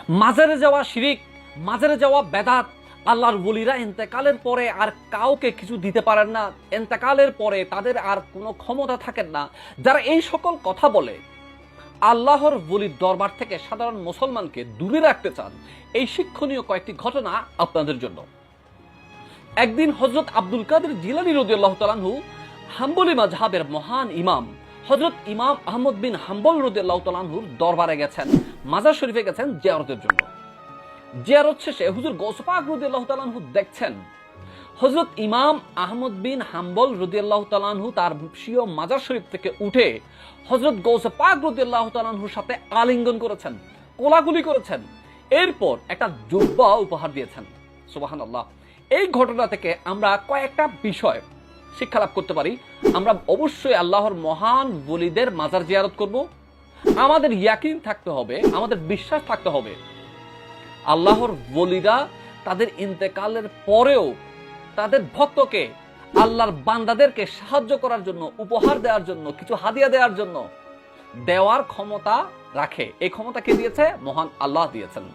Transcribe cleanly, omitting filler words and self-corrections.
মাজারে যাওয়া শিরিক, মাজারে যাওয়া বেদাত। আল্লাহর ওলিরা ইন্তেকালের পরে আর কাউকে কিছু দিতে পারেন না, ইন্তেকালের পরে তাদের আর কোনো ক্ষমতা থাকেন না। যারা এই সকল কথা বলে আল্লাহর ওলির দরবার থেকে সাধারণ মুসলমানকে দূরে রাখতে চান, এই শিক্ষণীয় কয়েকটি ঘটনা আপনাদের জন্য। একদিন হযরত আব্দুল কাদের জিলানী রাদিয়াল্লাহু তাআলা আনহু, হাম্বলি মাযহাবের মহান ইমাম হযরত ইমাম আহমদ বিন হাম্বল রাদিয়াল্লাহু তাআলা আনহুর দরবারে গেছেন, মাজার শরীফে গেছেন জিয়ারতের জন্য। জিয়ারত শেষে হুজুর গৌস পাক রাদিয়াল্লাহু তাআলা আনহু দেখছেন হযরত ইমাম আহমদ বিন হাম্বল রাদিয়াল্লাহু তাআলা আনহু তার স্বীয় মাজার শরীফ থেকে উঠে হযরত গৌস পাক রাদিয়াল্লাহু তাআলা আনহুর সাথে আলিঙ্গন করেছেন, কোলাকুলি করেছেন, এরপর একটা জুব্বা উপহার দিয়েছেন। সুবহানাল্লাহ। এই ঘটনা থেকে আমরা কয়েকটা বিষয় শিক্ষা লাভ করতে পারি। আমরা অবশ্যই আল্লাহর মহান ওলিদের মাজার জিয়ারত করব। আমাদের ইয়াকিন থাকতে হবে, আমাদের বিশ্বাস থাকতে হবে আল্লাহর ওলিরা তাদের ইন্তেকালের পরেও তাদের ভক্তকে, আল্লাহর বান্দাদেরকে সাহায্য করার জন্য, উপহার দেওয়ার জন্য, কিছু হাদিয়া দেওয়ার জন্য দেওয়ার ক্ষমতা রাখে। এই ক্ষমতা কে দিয়েছে? মহান আল্লাহ দিয়েছেন।